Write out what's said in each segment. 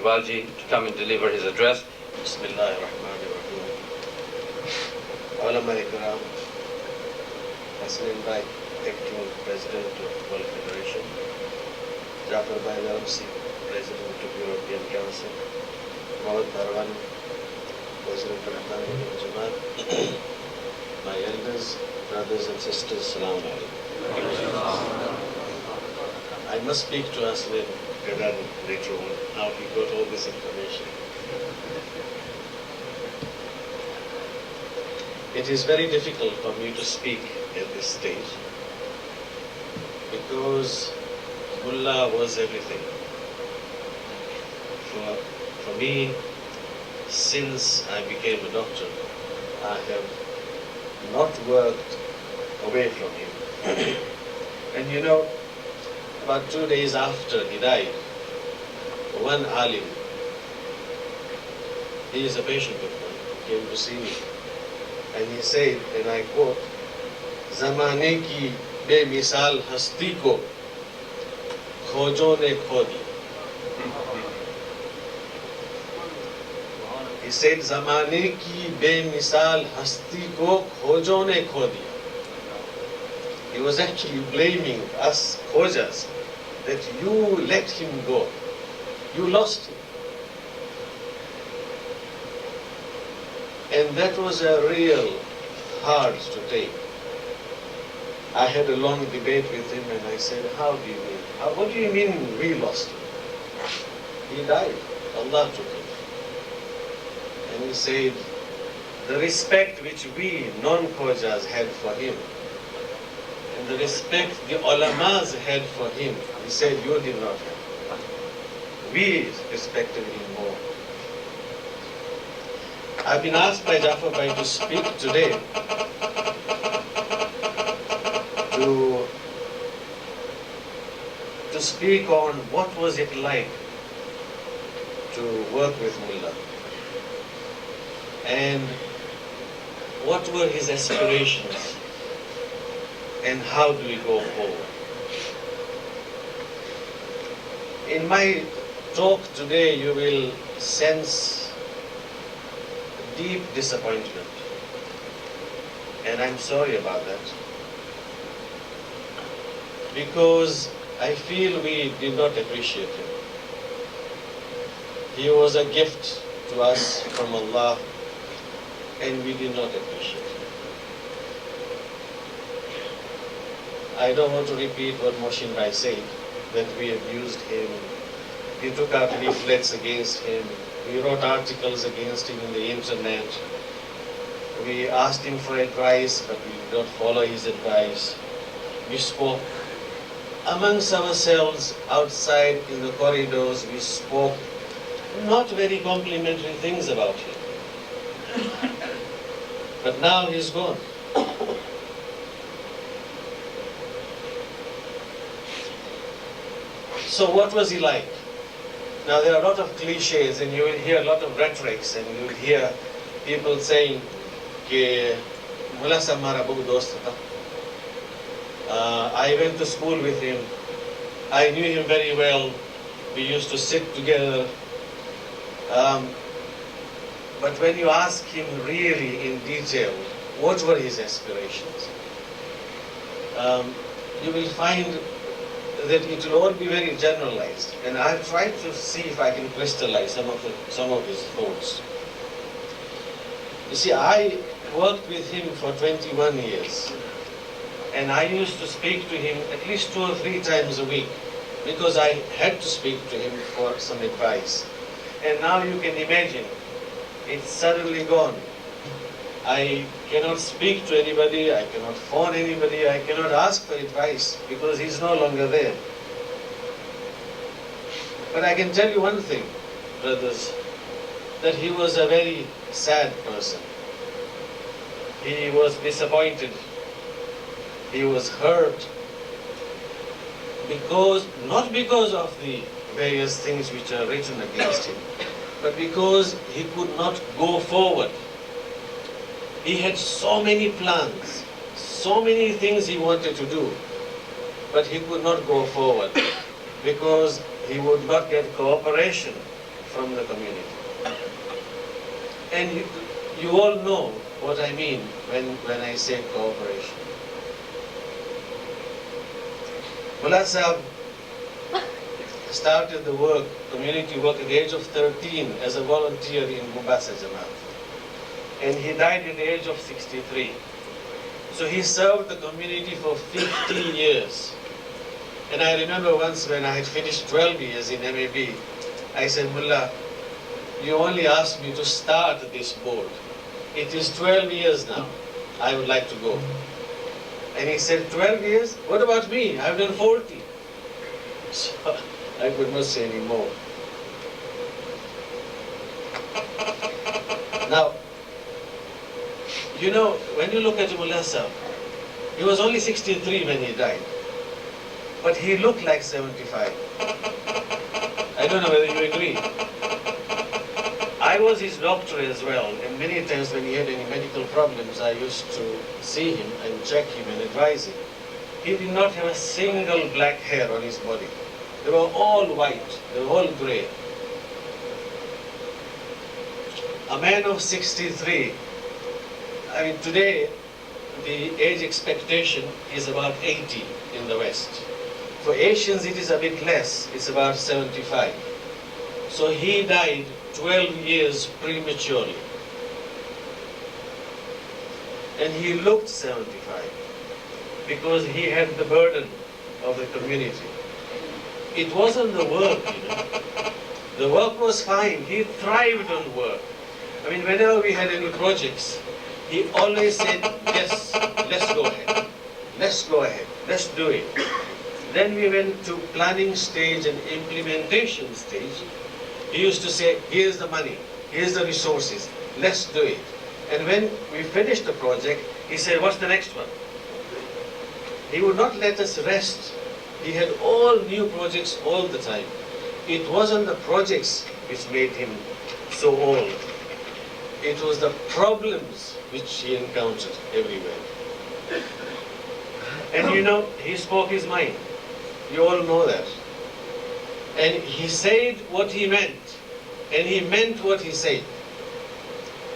Iqbalji to come and deliver his address. Bismillah ar-Rahman ar-Rahim. Ulama Ikram, President by Acting President of World Federation, Jaffer by President of European Council, Mohammed Barwan, President of Birmingham Jamaat, my elders, brothers and sisters, Salaam Alaikum. I must speak to Aslan Gadar later on, how he got all this information. It is very difficult for me to speak at this stage because Mulla was everything. For me, since I became a doctor, I have not worked away from him. And you know, about 2 days after he died, one alim, he is a patient of mine, came to see me. And he said, and I quote, "Zamane ki bemisal hasti ko khojon ne kho diya." He said, "Zamane ki bemisal hasti ko khojon ne kho diya." He was actually blaming us Khojas that you let him go. You lost him. And that was a real hard to take. I had a long debate with him and I said, "How do you mean? What do you mean we lost him? He died. Allah took him." And he said, the respect which we non-Khojas had for him, and the respect the ulamas had for him, he said, you did not have. We respected him more. I've been asked by Jaffer Bhai to speak today to speak on what was it like to work with Mulla and what were his aspirations and how do we go forward. In my talk today you will sense deep disappointment, and I'm sorry about that, because I feel we did not appreciate him. He was a gift to us from Allah, and we did not appreciate him. I don't want to repeat what Moshin Bhai said, that we abused him, we took out leaflets against him, we wrote articles against him in the internet. We asked him for advice, but we did not follow his advice. We spoke amongst ourselves outside in the corridors. We spoke not very complimentary things about him. But now he's gone. So what was he like? Now there are a lot of cliches and you will hear a lot of rhetorics and you will hear people saying that Mulla sahab hamara bahut dost tha. I went to school with him. I knew him very well. We used to sit together. But when you ask him really in detail, what were his aspirations? You will find that it will all be very generalized, and I've tried to see if I can crystallize some of his thoughts. You see, I worked with him for 21 years, and I used to speak to him at least 2 or 3 times a week, because I had to speak to him for some advice. And now you can imagine, it's suddenly gone. I cannot speak to anybody, I cannot phone anybody, I cannot ask for advice because he's no longer there. But I can tell you one thing, brothers, that he was a very sad person. He was disappointed. He was hurt not because of the various things which are written against him, but because he could not go forward. He had so many plans, so many things he wanted to do, but he could not go forward because he would not get cooperation from the community. And you all know what I mean when I say cooperation. Mulla Sahib started the work, community work, at the age of 13 as a volunteer in Mombasa Jamaat. And he died at the age of 63. So he served the community for 50 years. And I remember once when I had finished 12 years in MAB, I said, Mullah, you only asked me to start this board. It is 12 years now. I would like to go. And he said, 12 years? What about me? I've done 40. So I could not say any more. Now, you know, when you look at Mulla Sahib, he was only 63 when he died. But he looked like 75. I don't know whether you agree. I was his doctor as well, and many times when he had any medical problems, I used to see him and check him and advise him. He did not have a single black hair on his body. They were all white, they were all grey. A man of 63, I mean today the age expectation is about 80 in the West. For Asians it is a bit less, it's about 75. So he died 12 years prematurely. And he looked 75 because he had the burden of the community. It wasn't the work, you know. The work was fine. He thrived on work. I mean, whenever we had any projects, he always said, yes, let's go ahead. Let's go ahead. Let's do it. Then we went to planning stage and implementation stage. He used to say, here's the money, here's the resources, let's do it. And when we finished the project, he said, what's the next one? He would not let us rest. He had all new projects all the time. It wasn't the projects which made him so old. It was the problems which he encountered everywhere. And you know, he spoke his mind. You all know that. And he said what he meant. And he meant what he said.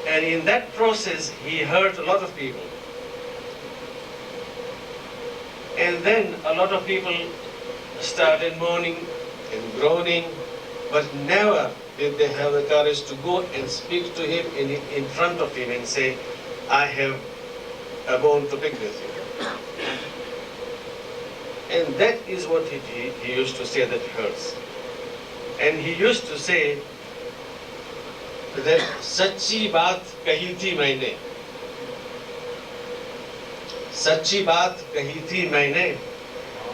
And in that process, he hurt a lot of people. And then a lot of people started mourning and groaning, but never did they have the courage to go and speak to him in front of him and say, I have a bone to pick with you. And that is what he used to say that hurts. And he used to say that सच्ची बात कही थी मैंने, सच्ची बात कही थी मैंने,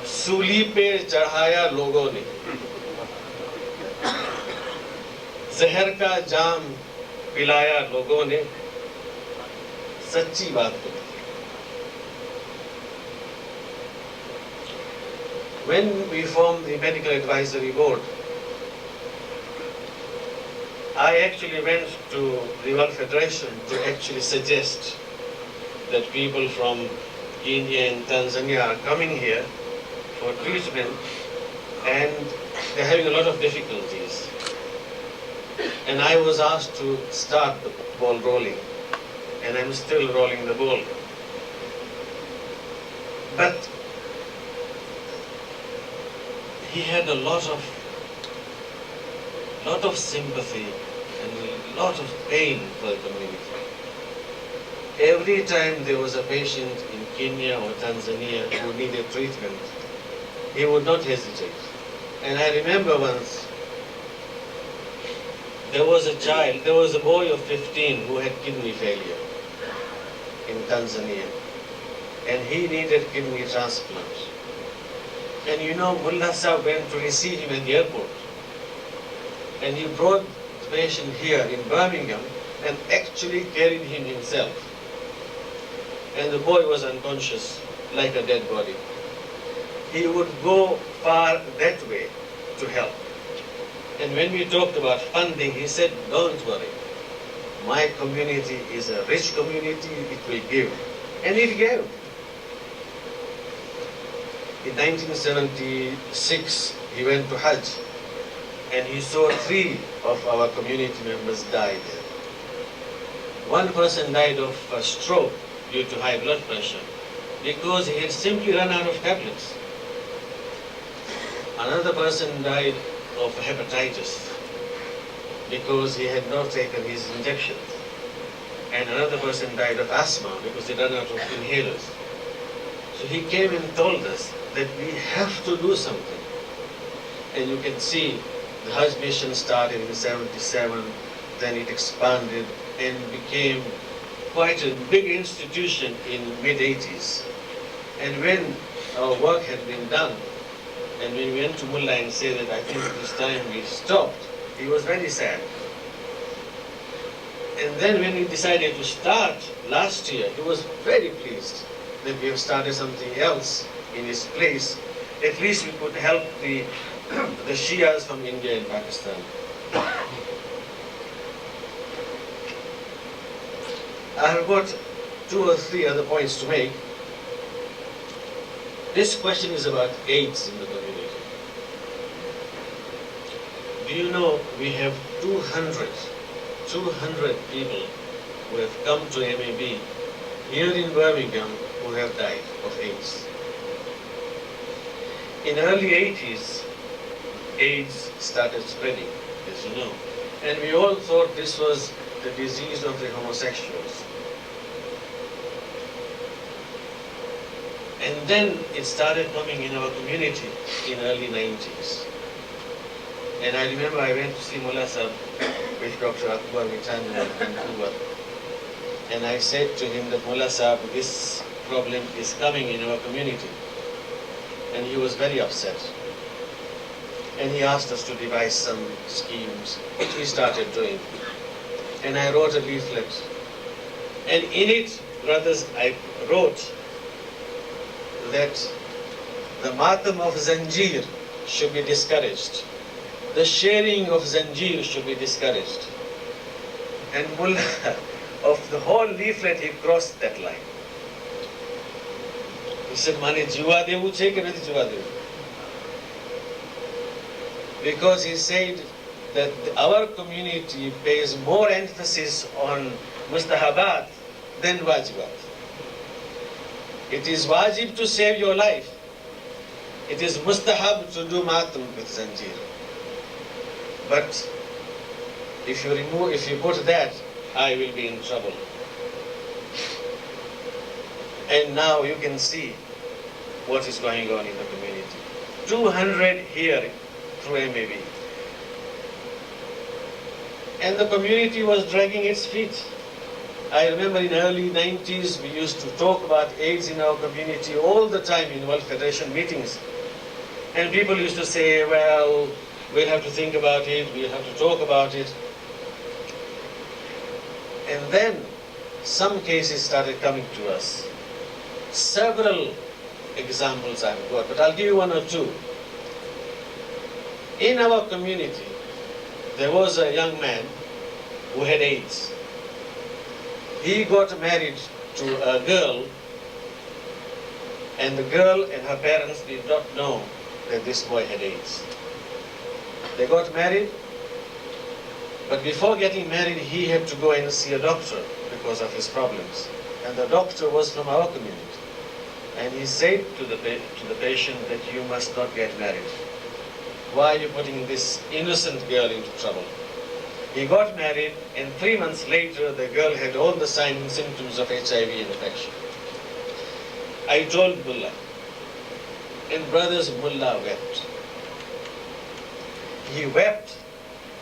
सूली पे चढ़ाया लोगों ने, जहर का जाम पिलाया लोगों ने, सच्ची बात कही. When we formed the Medical Advisory Board, I actually went to the World Federation to actually suggest that people from Kenya and Tanzania are coming here for treatment and they're having a lot of difficulties. And I was asked to start the ball rolling, and I'm still rolling the ball. But he had a lot of sympathy and a lot of pain for the community. Every time there was a patient in Kenya or Tanzania who needed treatment, he would not hesitate. And I remember once, there was a boy of 15 who had kidney failure in Tanzania, and he needed kidney transplant. And you know, Mulla Sahib went to receive him at the airport. And he brought the patient here in Birmingham and actually carried him himself. And the boy was unconscious, like a dead body. He would go far that way to help. And when we talked about funding, he said, don't worry. My community is a rich community, it will give. And it gave. In 1976, he went to Hajj. and he saw 3 of our community members die there. One person died of a stroke due to high blood pressure because he had simply run out of tablets. Another person died of hepatitis because he had not taken his injections. And another person died of asthma because he ran out of inhalers. So he came and told us that we have to do something. And you can see the Hajj mission started in 77, then it expanded and became quite a big institution in mid-80s. And when our work had been done, and when we went to Mulla and said that I think this time we stopped, he was very sad. And then when we decided to start last year, he was very pleased that we have started something else in his place. At least we could help the Shias from India and Pakistan. I have got 2 or 3 other points to make. This question is about AIDS in the community. Do you know we have 200 people who have come to MAB here in Birmingham who have died of AIDS. In early 80s, AIDS started spreading, as you know, and we all thought this was the disease of the homosexuals. And then it started coming in our community in early 90s. And I remember I went to see Mulla Sahib with Dr. Akbar Mitan in Vancouver. And I said to him that Mulla Sahib, this problem is coming in our community. And he was very upset. And he asked us to devise some schemes, which we started doing. And I wrote a leaflet. And in it, brothers, I wrote that the matam of Zanjir should be discouraged. The sharing of Zanjir should be discouraged. And Mulla, of the whole leaflet, he crossed that line. He said, Mane jiwa devu che ke nathi jiwa devu? Because he said that our community pays more emphasis on mustahabat than wajibat. It is wajib to save your life. It is mustahab to do matam with Zanjir. But if you put that, I will be in trouble. And now you can see what is going on in the community. 200 here through MAB. And the community was dragging its feet. I remember in early 90s, we used to talk about AIDS in our community all the time in World Federation meetings. And people used to say, well, we'll have to think about it, we'll have to talk about it. And then some cases started coming to us. Several examples I've got, but I'll give you 1 or 2. In our community, there was a young man who had AIDS. He got married to a girl, and the girl and her parents did not know that this boy had AIDS. They got married, but before getting married, he had to go and see a doctor because of his problems. And the doctor was from our community. And he said to the patient that you must not get married. Why are you putting this innocent girl into trouble? He got married, and 3 months later, the girl had all the signs and symptoms of HIV infection. I told Mulla, and brothers, Mulla wept. He wept.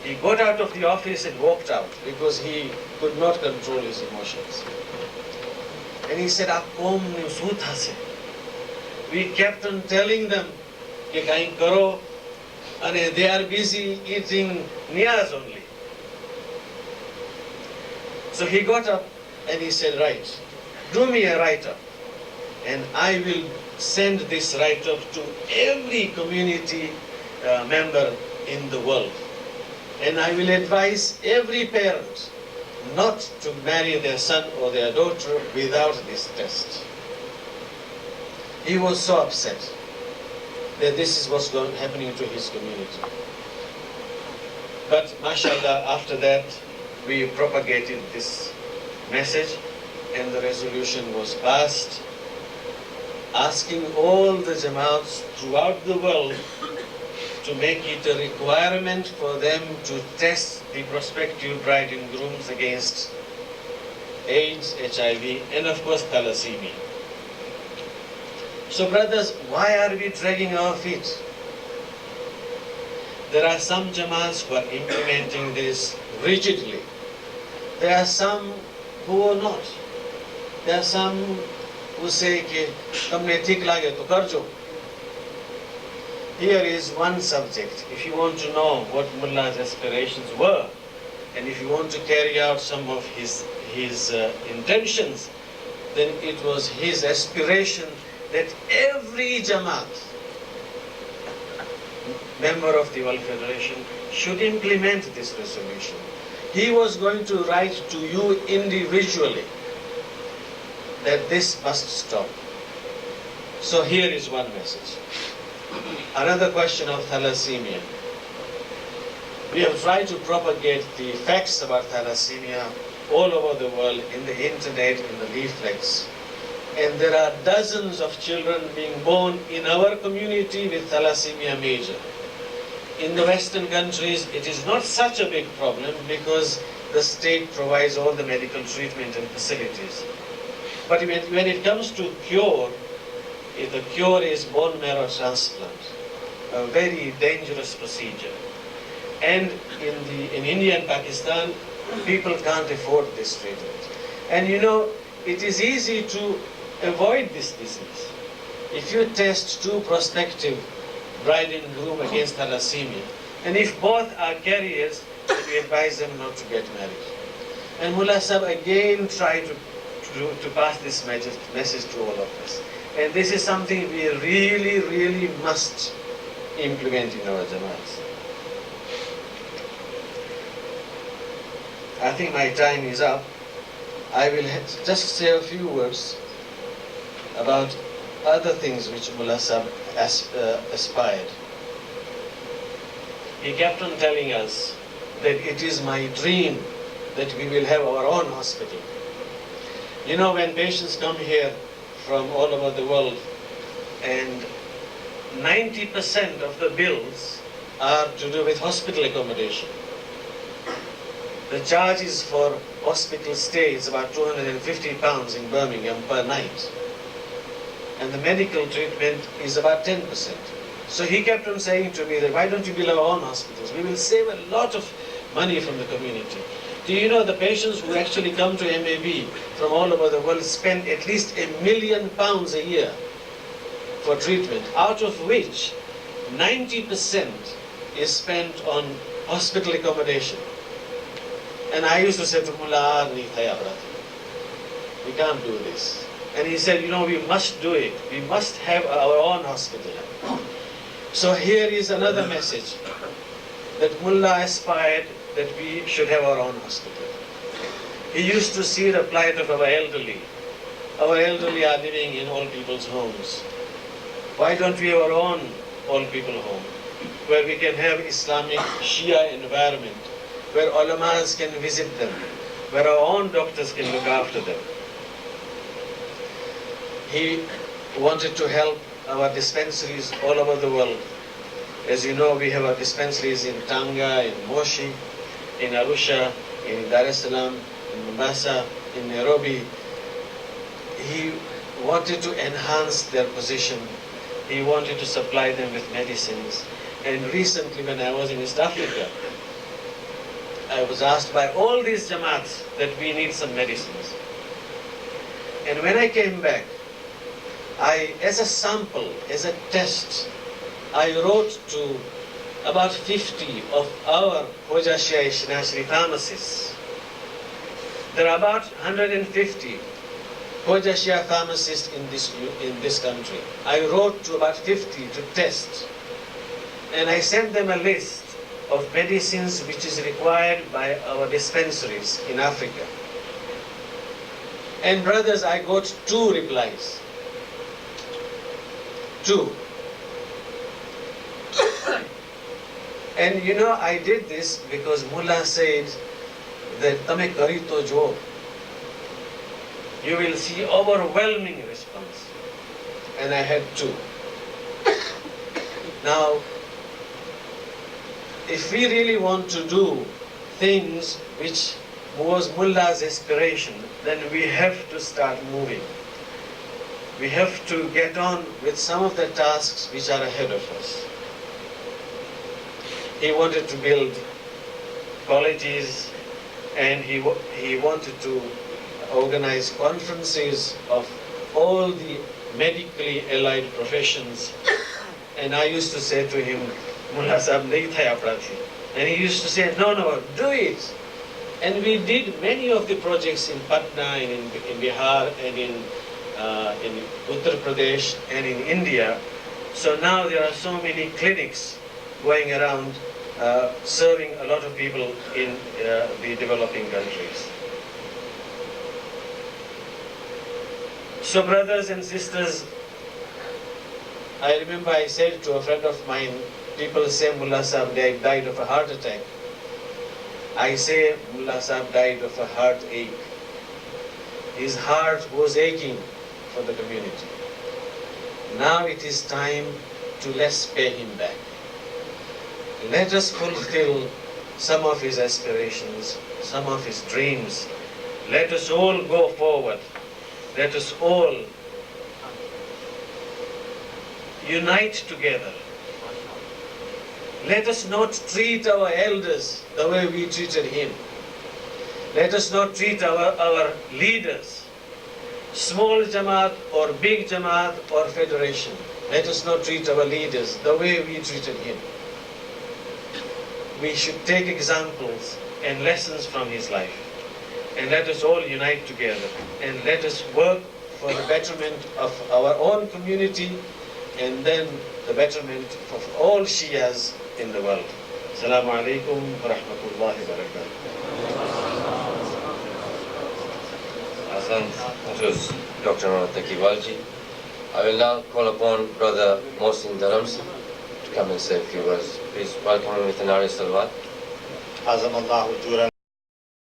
He got out of the office and walked out because he could not control his emotions. And he said, we kept on telling them, and they are busy eating niyaz only. So he got up and he said, right, do me a write-up, and I will send this write-up to every community member in the world. And I will advise every parent not to marry their son or their daughter without this test. He was so upset that this is what's happening to his community. But mashallah, after that, we propagated this message and the resolution was passed asking all the Jamaats throughout the world to make it a requirement for them to test the prospective bride and grooms against AIDS, HIV, and of course thalassemia. So brothers, why are we dragging our feet? There are some Jamaats who are implementing this rigidly. There are some who are not. There are some who say कि तुमने ठीक लगे तो कर जो. Here is one subject. If you want to know what Mulla's aspirations were, and if you want to carry out some of his intentions, then it was his aspiration that every Jamaat, member of the World Federation, should implement this resolution. He was going to write to you individually that this must stop. So here is one message. Another question of thalassemia. We have tried to propagate the facts about thalassemia all over the world, in the internet, in the leaflets. And there are dozens of children being born in our community with thalassemia major. In the Western countries, it is not such a big problem because the state provides all the medical treatment and facilities. But when it comes to cure, the cure is bone marrow transplant, a very dangerous procedure. And in India and Pakistan, people can't afford this treatment. And you know, it is easy to avoid this disease. If you test two prospective bride and groom against thalassemia, and if both are carriers, then we advise them not to get married. And Mullah Sahib again tried to pass this message to all of us. And this is something we really, really must implement in our Jamaats. I think my time is up. I will just say a few words about other things which Mullah Sahib aspired. He kept on telling us that it is my dream that we will have our own hospital. You know, when patients come here from all over the world, and 90% of the bills are to do with hospital accommodation. The charges for hospital stay is about £250 in Birmingham per night. And the medical treatment is about 10%. So he kept on saying to me that, why don't you build our own hospitals? We will save a lot of money from the community. Do you know the patients who actually come to MAB from all over the world spend at least £1 million a year for treatment, out of which 90% is spent on hospital accommodation. And I used to say to Mullah, we can't do this. And he said, you know, we must do it. We must have our own hospital. So here is another message, that Mullah aspired that we should have our own hospital. He used to see the plight of our elderly. Our elderly are living in old people's homes. Why don't we have our own old people home, where we can have Islamic Shia environment, where ulamas can visit them, where our own doctors can look after them. He wanted to help our dispensaries all over the world. As you know, we have our dispensaries in Tanga, in Moshi, in Arusha, in Dar es Salaam, in Mombasa, in Nairobi. He wanted to enhance their position. He wanted to supply them with medicines. And recently, when I was in East Africa, I was asked by all these Jamaats that we need some medicines. And when I came back, as a sample, as a test, I wrote to about 50 of our Khoja Shia Ishnashri pharmacists. There are about 150 Khoja Shia pharmacists in this country. I wrote to about 50 to test. And I sent them a list of medicines which is required by our dispensaries in Africa. And brothers, I got 2 replies. 2. And you know, I did this because Mulla said that tame kari to jo, you will see overwhelming response. And I had to. Now, if we really want to do things which was Mulla's aspiration, then we have to start moving. We have to get on with some of the tasks which are ahead of us. He wanted to build colleges, and he wanted to organize conferences of all the medically allied professions. And I used to say to him, Mulla sahab nahi tha apna thi. And he used to say, no, do it. And we did many of the projects in Patna, and in Bihar, and in Uttar Pradesh, and in India. So now there are so many clinics going around serving a lot of people in the developing countries. So brothers and sisters, I remember I said to a friend of mine, people say Mulla Sahib died of a heart attack. I say Mulla Sahib died of a heartache. His heart was aching for the community. Now it is time to let's pay him back. Let us fulfill some of his aspirations, some of his dreams. Let us all go forward. Let us all unite together. Let us not treat our elders the way we treated him. Let us not treat our leaders, small Jamaat or big Jamaat or federation. Let us not treat our leaders the way we treated him. We should take examples and lessons from his life. And let us all unite together. And let us work for the betterment of our own community, and then the betterment of all Shias in the world. Assalamu alaikum wa rahmatullahi wa barakatuh. That was Dr. Takiwalji. I will now call upon Brother Mohsin Dharamsi to come and say a few words. Please welcome him with an Ari Salawat. عظم الله أجورنا